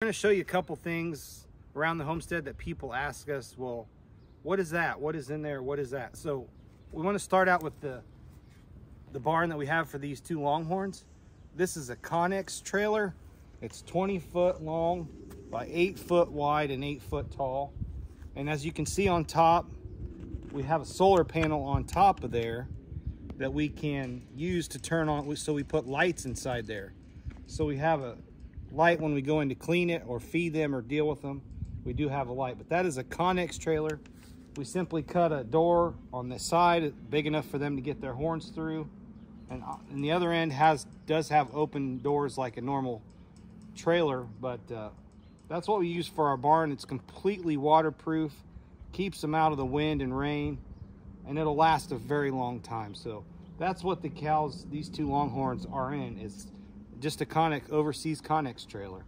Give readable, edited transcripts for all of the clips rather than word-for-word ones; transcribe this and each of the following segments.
I'm going to show you a couple things around the homestead that people ask us, well, what is that? What is in there? What is that? So we want to start out with the barn that we have for these two Longhorns. This is a Connex trailer. It's 20 foot long by 8 foot wide and 8 foot tall. And as you can see on top, we have a solar panel on top of there that we can use to turn on. So we put lights inside there. So we have a light when we go in to clean it or feed them or deal with them. We do have a light, but that is a Connex trailer. We simply cut a door on the side big enough for them to get their horns through, and the other end does have open doors like a normal trailer, but that's what we use for our barn. It's completely waterproof, keeps them out of the wind and rain, and it'll last a very long time. So that's what the cows, these two Longhorns, are in. It's just a overseas Connex trailer.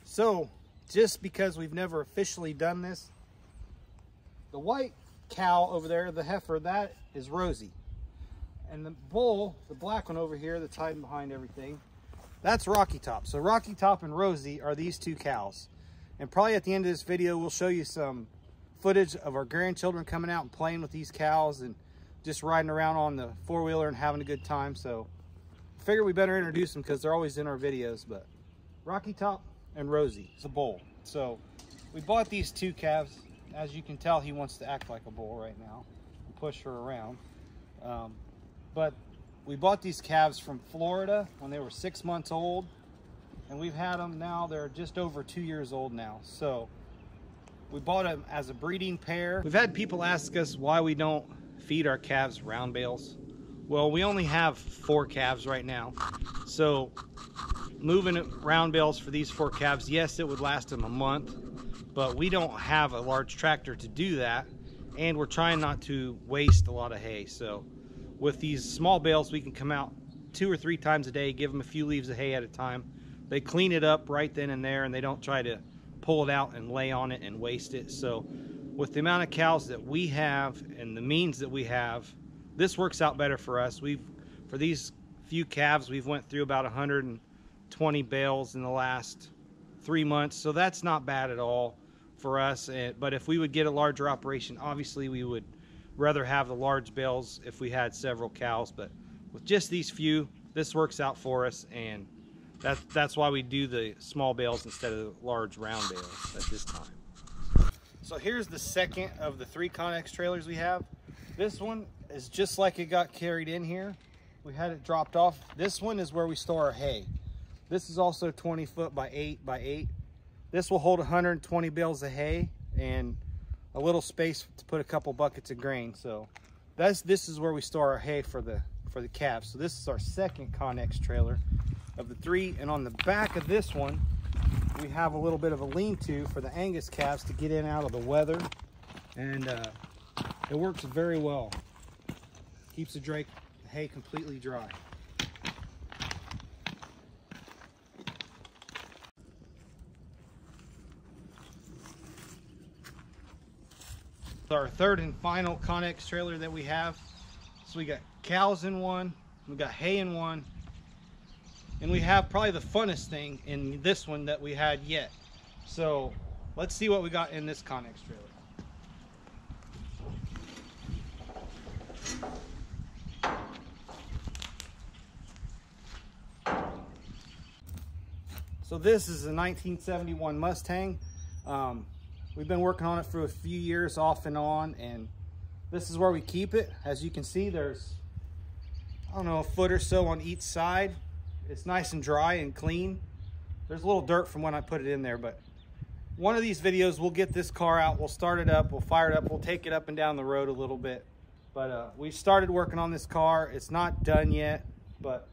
So just because we've never officially done this, the white cow over there, the heifer, that is Rosie. And the bull, the black one over here that's hiding behind everything, that's Rocky Top. So Rocky Top and Rosie are these two cows. And probably at the end of this video, we'll show you some footage of our grandchildren coming out and playing with these cows and just riding around on the four-wheeler and having a good time. So I figure we better introduce them because they're always in our videos. But Rocky Top and Rosie, it's a bull. So we bought these two calves. As you can tell, he wants to act like a bull right now and push her around. But we bought these calves from Florida when they were 6 months old, and we've had them now. They're just over 2 years old now. So we bought them as a breeding pair. We've had people ask us why we don't feed our calves round bales. Well, we only have 4 calves right now. So moving round bales for these 4 calves, yes, it would last them a month, but we don't have a large tractor to do that, and we're trying not to waste a lot of hay. So with these small bales, we can come out 2 or 3 times a day, give them a few leaves of hay at a time. They clean it up right then and there, and they don't try to pull it out and lay on it and waste it. So with the amount of cows that we have and the means that we have, this works out better for us. For these few calves, we've went through about 120 bales in the last 3 months, so that's not bad at all for us. But if we would get a larger operation, obviously we would rather have the large bales if we had several cows. But with just these few, this works out for us, and that's why we do the small bales instead of the large round bales at this time. So here's the second of the 3 Connex trailers we have. This one is just like it got carried in here. We had it dropped off. This one is where we store our hay. This is also 20 foot by 8 by 8. This will hold 120 bales of hay and a little space to put a couple buckets of grain. So this is where we store our hay for the calves. So this is our second Connex trailer of the 3. And on the back of this one, we have a little bit of a lean-to for the Angus calves to get in and out of the weather. And it works very well. Keeps the hay completely dry. Our third and final Connex trailer that we have. So we got cows in one, we got hay in one, and we have probably the funnest thing in this one that we had yet. So let's see what we got in this Connex trailer. So this is a 1971 Mustang. We've been working on it for a few years off and on, and this is where we keep it. As you can see, there's, I don't know, a foot or so on each side. It's nice and dry and clean. There's a little dirt from when I put it in there, but one of these videos we'll get this car out, we'll start it up, we'll fire it up, we'll take it up and down the road a little bit. But we started working on this car. It's not done yet, but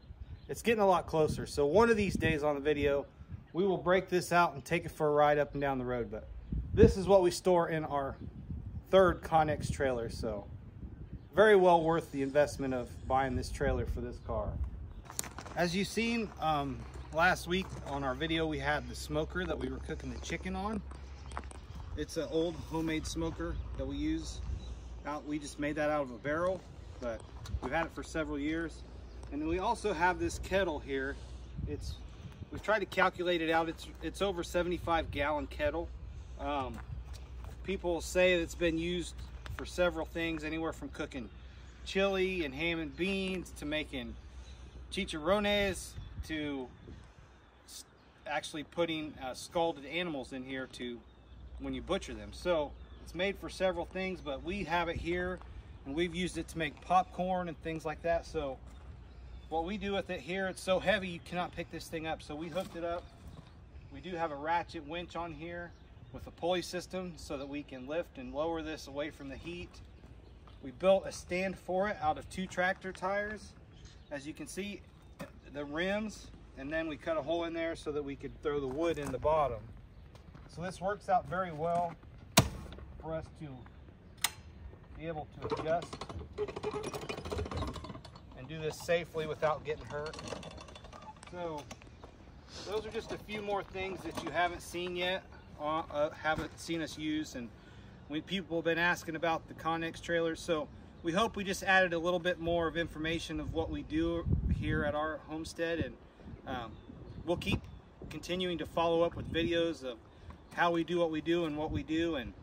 it's getting a lot closer. So one of these days on the video, we will break this out and take it for a ride up and down the road. But this is what we store in our third Connex trailer. So very well worth the investment of buying this trailer for this car. As you've seen last week on our video, we had the smoker that we were cooking the chicken on. It's an old homemade smoker that we use. We just made that out of a barrel, but we've had it for several years. And then we also have this kettle here. It's We've tried to calculate it out. It's over 75-gallon kettle. People say that it's been used for several things, anywhere from cooking chili and ham and beans to making chicharrones to actually putting scalded animals in here to when you butcher them. So it's made for several things, but we have it here and we've used it to make popcorn and things like that. So what we do with it here, it's so heavy you cannot pick this thing up. So we hooked it up. We do have a ratchet winch on here with a pulley system so that we can lift and lower this away from the heat. We built a stand for it out of 2 tractor tires. As you can see, the rims, and then we cut a hole in there so that we could throw the wood in the bottom. So this works out very well for us to be able to adjust and do this safely without getting hurt. So those are just a few more things that you haven't seen yet, haven't seen us use. And people have been asking about the Connex trailers, so we hope we just added a little bit more of information of what we do here at our homestead, and we'll keep continuing to follow up with videos of how we do what we do and what we do, and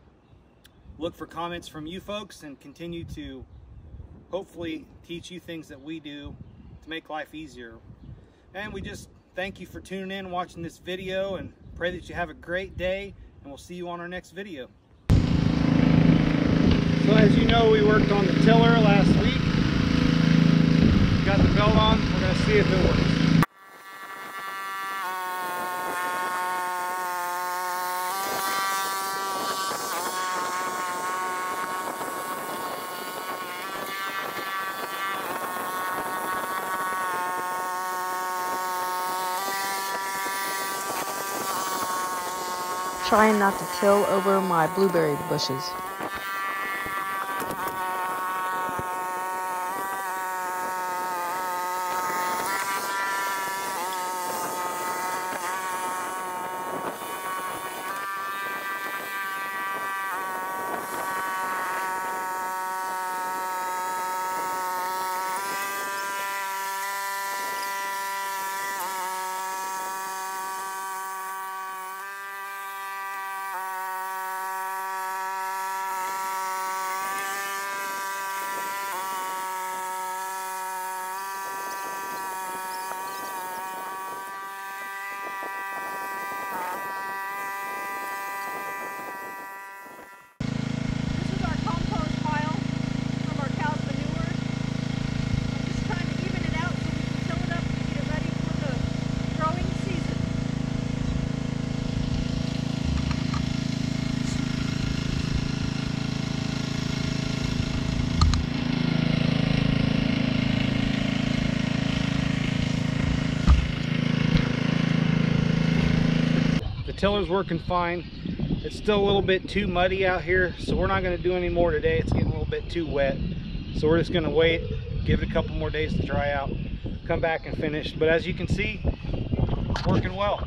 look for comments from you folks and continue to hopefully teach you things that we do to make life easier. And we just thank you for tuning in, watching this video, and pray that you have a great day, and we'll see you on our next video. So as you know, we worked on the tiller last week. Got the belt on. We're going to see if it works. Trying not to till over my blueberry bushes. Tiller's working fine. It's still a little bit too muddy out here, so we're not going to do any more today. It's getting a little bit too wet, so we're just going to wait, give it a couple more days to dry out, come back and finish. But as you can see, it's working well.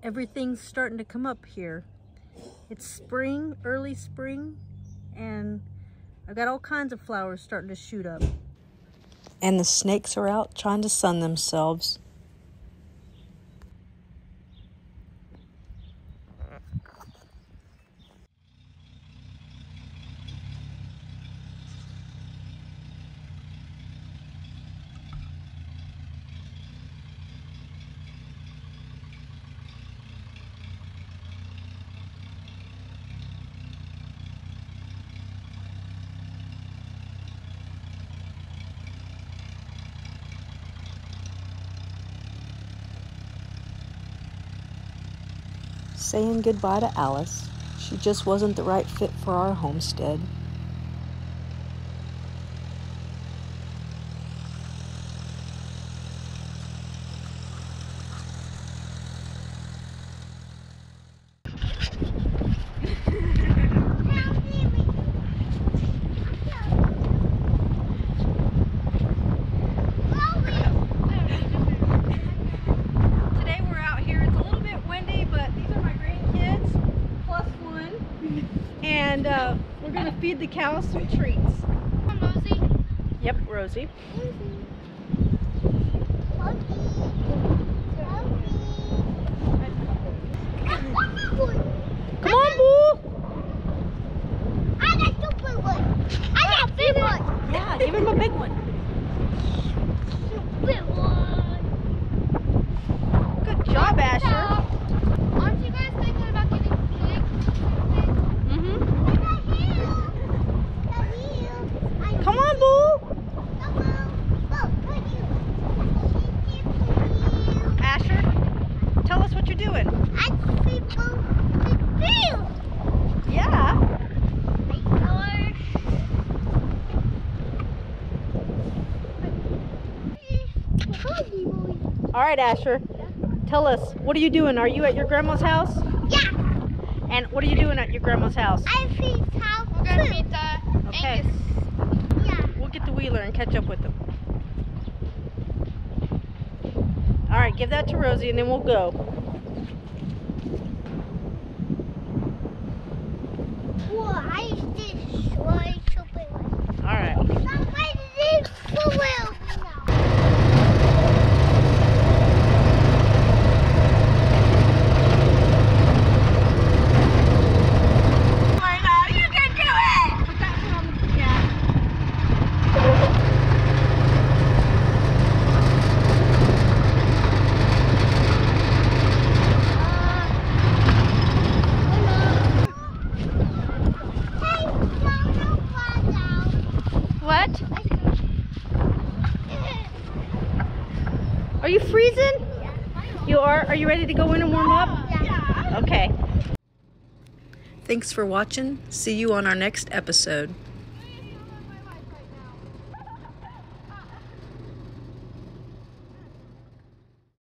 Everything's starting to come up here. It's spring, early spring, and I've got all kinds of flowers starting to shoot up. And the snakes are out trying to sun themselves. Saying goodbye to Alice. She just wasn't the right fit for our homestead. And we're going to feed the cows some treats. Come on, Mosey. Yep, Rosie. Come on, Boo! I got two big ones. I got a big one. Yeah, give him a big one. Big one. Good job, Asher. Aren't you guys thinking about getting big? Mm-hmm. The Come on, Boo! Asher, tell us what you're doing. Yeah. All right, Asher. Tell us, what are you doing? Are you at your grandma's house? Yeah. And what are you doing at your grandma's house? I feed house. We're gonna feed the Okay. Angus. Yeah. We'll get the Wheeler and catch up with them. All right, give that to Rosie and then we'll go. Whoa, I destroyed something. All right. Somebody did for real. What? Are you freezing? You are? Are you ready to go in and warm up? Yeah. Okay. Thanks for watching. See you on our next episode.